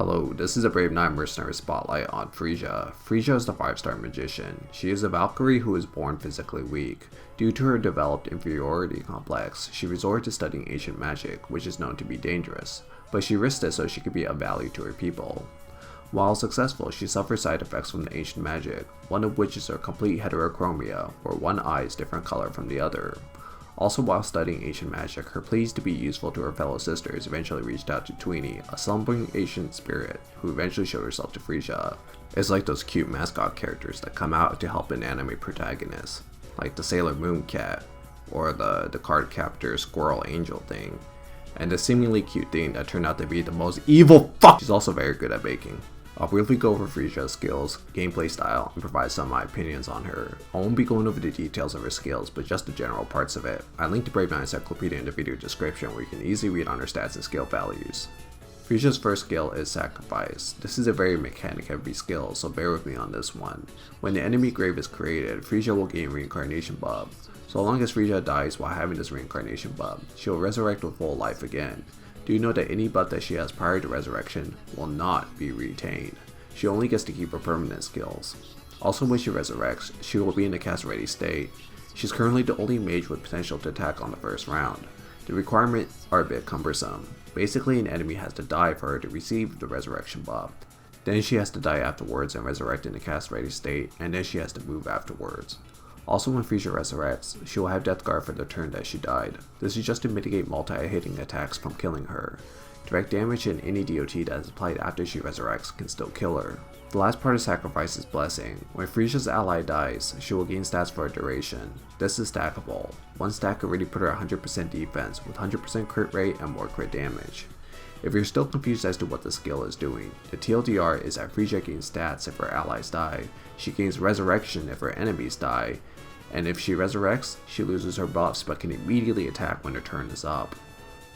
Hello, this is a Brave Knight Mercenary spotlight on Freesia. Freesia is the 5-star magician. She is a Valkyrie who is born physically weak. Due to her developed inferiority complex, she resorted to studying ancient magic, which is known to be dangerous, but she risked it so she could be of value to her people. While successful, she suffers side effects from the ancient magic, one of which is her complete heterochromia, where one eye is different color from the other. Also, while studying ancient magic, her pleas to be useful to her fellow sisters eventually reached out to Tweeny, a slumbering ancient spirit, who eventually showed herself to Freesia. It's like those cute mascot characters that come out to help an anime protagonist, like the Sailor Moon cat, or the card captor squirrel angel thing, and the seemingly cute thing that turned out to be the most evil fuck! She's also very good at baking. I'll briefly go over Freesia's skills, gameplay style, and provide some of my opinions on her. I won't be going over the details of her skills, but just the general parts of it. I linked the Brave Knight Encyclopedia in the video description where you can easily read on her stats and skill values. Freesia's first skill is Sacrifice. This is a very mechanic heavy skill, so bear with me on this one. When the enemy grave is created, Freesia will gain reincarnation buff. So long as Freesia dies while having this reincarnation buff, she will resurrect with full life again. Do you know that any buff that she has prior to resurrection will not be retained? She only gets to keep her permanent skills. Also, when she resurrects, she will be in a cast ready state. She's currently the only mage with potential to attack on the first round. The requirements are a bit cumbersome. Basically, an enemy has to die for her to receive the resurrection buff. Then she has to die afterwards and resurrect in a cast ready state, and then she has to move afterwards. Also, when Freesia resurrects, she will have Death Guard for the turn that she died. This is just to mitigate multi-hitting attacks from killing her. Direct damage in any DOT that is applied after she resurrects can still kill her. The last part of Sacrifice is Blessing. When Freesia's ally dies, she will gain stats for a duration. This is stackable. One stack can already put her 100% defense with 100% crit rate and more crit damage. If you're still confused as to what the skill is doing, the TLDR is that Freesia gains stats if her allies die, she gains resurrection if her enemies die, and if she resurrects, she loses her buffs but can immediately attack when her turn is up.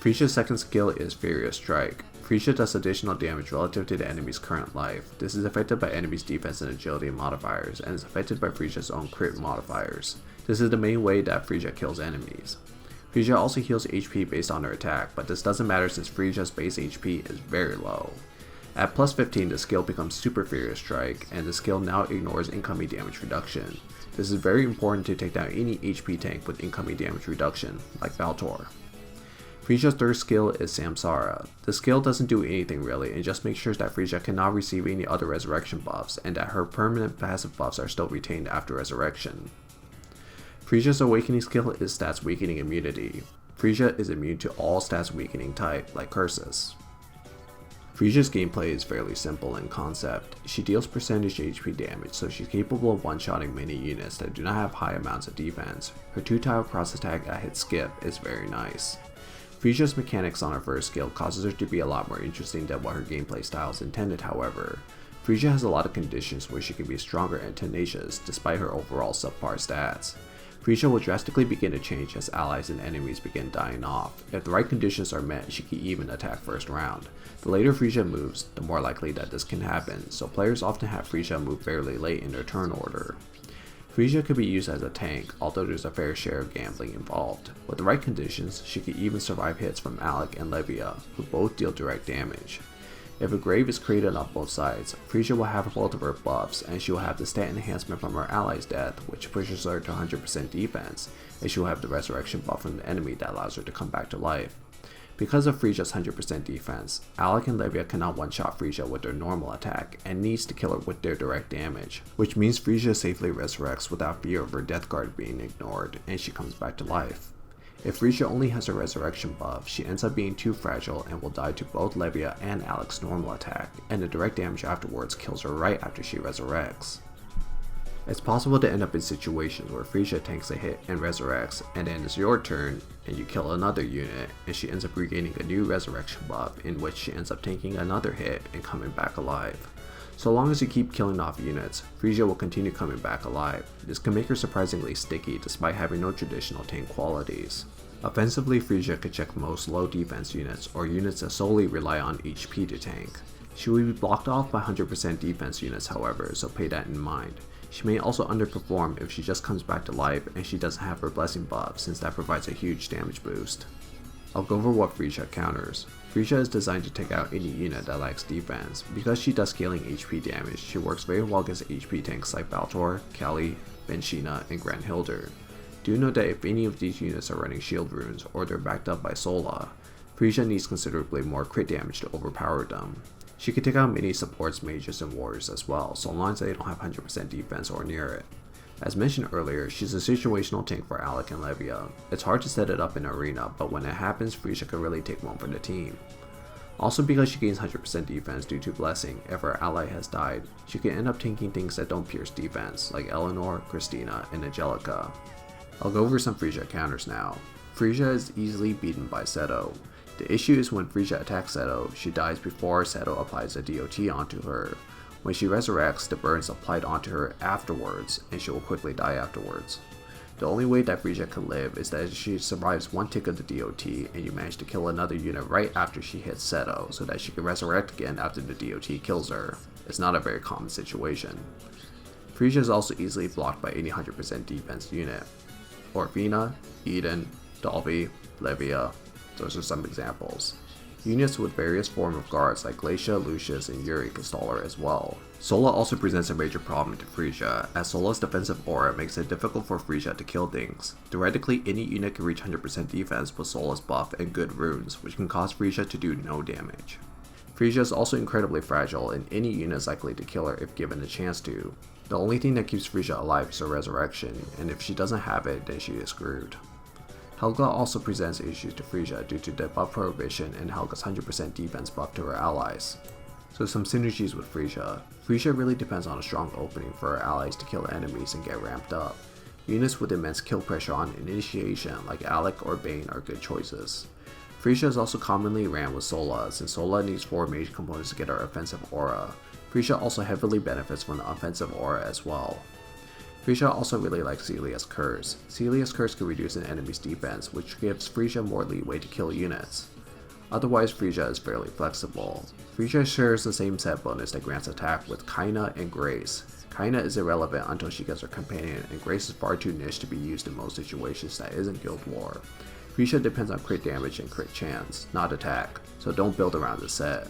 Freesia's second skill is Furious Strike. Freesia does additional damage relative to the enemy's current life. This is affected by enemies' defense and agility modifiers, and is affected by Freesia's own crit modifiers. This is the main way that Freesia kills enemies. Freesia also heals HP based on her attack, but this doesn't matter since Freesia's base HP is very low. At plus 15, the skill becomes Super Furious Strike, and the skill now ignores incoming damage reduction. This is very important to take down any HP tank with incoming damage reduction, like Valtor. Freesia's third skill is Samsara. The skill doesn't do anything really, and just makes sure that Freesia cannot receive any other resurrection buffs, and that her permanent passive buffs are still retained after resurrection. Freesia's awakening skill is Stats Weakening Immunity. Freesia is immune to all stats weakening type, like curses. Freesia's gameplay is fairly simple in concept. She deals percentage HP damage, so she's capable of one-shotting many units that do not have high amounts of defense. Her 2-tile cross attack at hit skip is very nice. Freesia's mechanics on her first skill causes her to be a lot more interesting than what her gameplay style is intended, however. Freesia has a lot of conditions where she can be stronger and tenacious despite her overall subpar stats. Freesia will drastically begin to change as allies and enemies begin dying off. If the right conditions are met, she can even attack first round. The later Freesia moves, the more likely that this can happen, so players often have Freesia move fairly late in their turn order. Freesia could be used as a tank, although there's a fair share of gambling involved. With the right conditions, she could even survive hits from Alec and Levia, who both deal direct damage. If a grave is created on both sides, Freesia will have both of her buffs, and she will have the stat enhancement from her ally's death, which pushes her to 100% defense, and she will have the resurrection buff from the enemy that allows her to come back to life. Because of Freesia's 100% defense, Alec and Levia cannot one-shot Freesia with their normal attack, and needs to kill her with their direct damage, which means Freesia safely resurrects without fear of her death guard being ignored, and she comes back to life. If Freesia only has a resurrection buff, she ends up being too fragile and will die to both Levia and Alec's normal attack, and the direct damage afterwards kills her right after she resurrects. It's possible to end up in situations where Freesia tanks a hit and resurrects, and then it's your turn and you kill another unit, and she ends up regaining a new resurrection buff in which she ends up taking another hit and coming back alive. So long as you keep killing off units, Freesia will continue coming back alive. This can make her surprisingly sticky despite having no traditional tank qualities. Offensively, Freesia could check most low defense units or units that solely rely on HP to tank. She will be blocked off by 100% defense units however, so pay that in mind. She may also underperform if she just comes back to life and she doesn't have her blessing buff, since that provides a huge damage boost. I'll go over what Freesia Encounters. Freesia is designed to take out any unit that lacks defense. Because she does scaling HP damage, she works very well against HP tanks like Baltor, Kali, Benshina, and Grand Hilder. Do note that if any of these units are running shield runes or they're backed up by Sola, Freesia needs considerably more crit damage to overpower them. She can take out many supports, mages, and warriors as well, so long as they don't have 100% defense or near it. As mentioned earlier, she's a situational tank for Alec and Levia. It's hard to set it up in an arena, but when it happens, Freesia can really take one for the team. Also, because she gains 100% defense due to Blessing if her ally has died, she can end up tanking things that don't pierce defense, like Eleanor, Christina, and Angelica. I'll go over some Freesia Encounters now. Freesia is easily beaten by Seto. The issue is when Freesia attacks Seto, she dies before Seto applies a DOT onto her. When she resurrects, the burn is applied onto her afterwards, and she will quickly die afterwards. The only way that Freesia can live is that if she survives one tick of the DOT and you manage to kill another unit right after she hits Seto, so that she can resurrect again after the DOT kills her. It's not a very common situation. Freesia is also easily blocked by any 100% defense unit. Orphina, Eden, Dolby, Levia, those are some examples. Units with various forms of guards like Glacia, Lucius, and Yuri can stall her as well. Sola also presents a major problem to Freesia, as Sola's defensive aura makes it difficult for Freesia to kill things. Theoretically, any unit can reach 100% defense with Sola's buff and good runes, which can cause Freesia to do no damage. Freesia is also incredibly fragile, and any unit is likely to kill her if given the chance to. The only thing that keeps Freesia alive is her resurrection, and if she doesn't have it, then she is screwed. Helga also presents issues to Freesia due to the buff prohibition and Helga's 100% defense buff to her allies. So some synergies with Freesia. Freesia really depends on a strong opening for her allies to kill enemies and get ramped up. Units with immense kill pressure on initiation like Alec or Bane are good choices. Freesia is also commonly ran with Sola, since Sola needs 4 mage components to get her offensive aura. Freesia also heavily benefits from the offensive aura as well. Freesia also really likes Celia's Curse. Celia's Curse can reduce an enemy's defense, which gives Freesia more leeway to kill units. Otherwise, Freesia is fairly flexible. Freesia shares the same set bonus that grants attack with Kaina and Grace. Kaina is irrelevant until she gets her companion, and Grace is far too niche to be used in most situations that isn't Guild War. Freesia depends on crit damage and crit chance, not attack, so don't build around the set.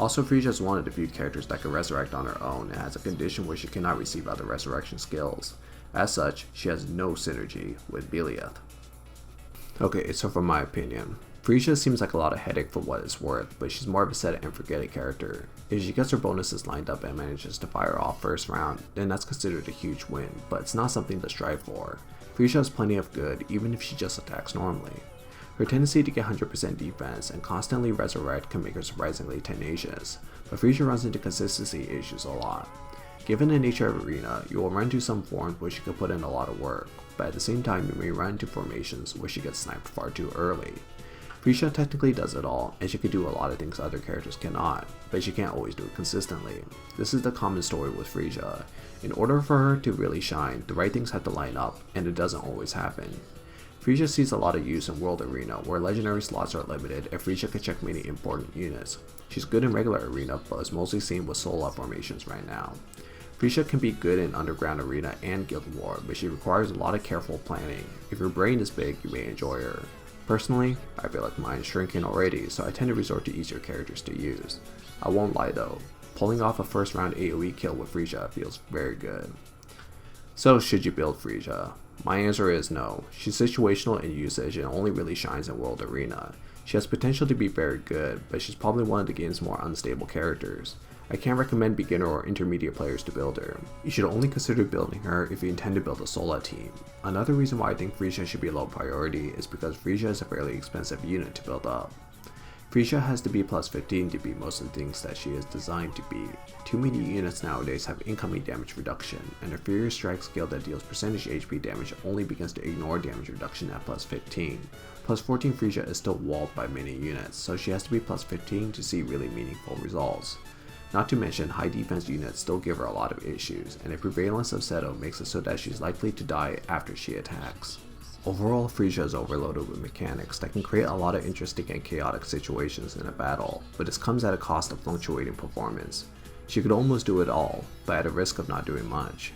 Also, Freesia is one of the few characters that can resurrect on her own and has a condition where she cannot receive other resurrection skills. As such, she has no synergy with Belieth. Okay, so for my opinion, Freesia seems like a lot of headache for what it's worth, but she's more of a set and forget it character. If she gets her bonuses lined up and manages to fire off first round, then that's considered a huge win, but it's not something to strive for. Freesia has plenty of good, even if she just attacks normally. Her tendency to get 100% defense and constantly resurrect can make her surprisingly tenacious, but Freesia runs into consistency issues a lot. Given the nature of Arena, you will run into some forms where she can put in a lot of work, but at the same time you may run into formations where she gets sniped far too early. Freesia technically does it all, and she can do a lot of things other characters cannot, but she can't always do it consistently. This is the common story with Freesia. In order for her to really shine, the right things have to line up, and it doesn't always happen. Freesia sees a lot of use in World Arena, where legendary slots are limited and Freesia can check many important units. She's good in regular arena, but is mostly seen with Sola formations right now. Freesia can be good in Underground Arena and Guild War, but she requires a lot of careful planning. If your brain is big, you may enjoy her. Personally, I feel like mine is shrinking already, so I tend to resort to easier characters to use. I won't lie though, pulling off a first round AoE kill with Freesia feels very good. So should you build Freesia? My answer is no. She's situational in usage and only really shines in World Arena. She has potential to be very good, but she's probably one of the game's more unstable characters. I can't recommend beginner or intermediate players to build her. You should only consider building her if you intend to build a Sola team. Another reason why I think Freesia should be low priority is because Freesia is a fairly expensive unit to build up. Freesia has to be plus 15 to be most of the things that she is designed to be. Too many units nowadays have incoming damage reduction, and a Furious Strike skill that deals percentage HP damage only begins to ignore damage reduction at plus 15. Plus 14 Freesia is still walled by many units, so she has to be plus 15 to see really meaningful results. Not to mention, high defense units still give her a lot of issues, and a prevalence of Seto makes it so that she's likely to die after she attacks. Overall, Freesia is overloaded with mechanics that can create a lot of interesting and chaotic situations in a battle, but this comes at a cost of fluctuating performance. She could almost do it all, but at a risk of not doing much.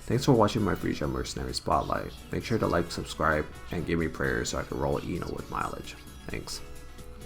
Thanks for watching my Freesia Mercenary Spotlight. Make sure to like, subscribe, and give me prayers so I can roll Eno with mileage. Thanks.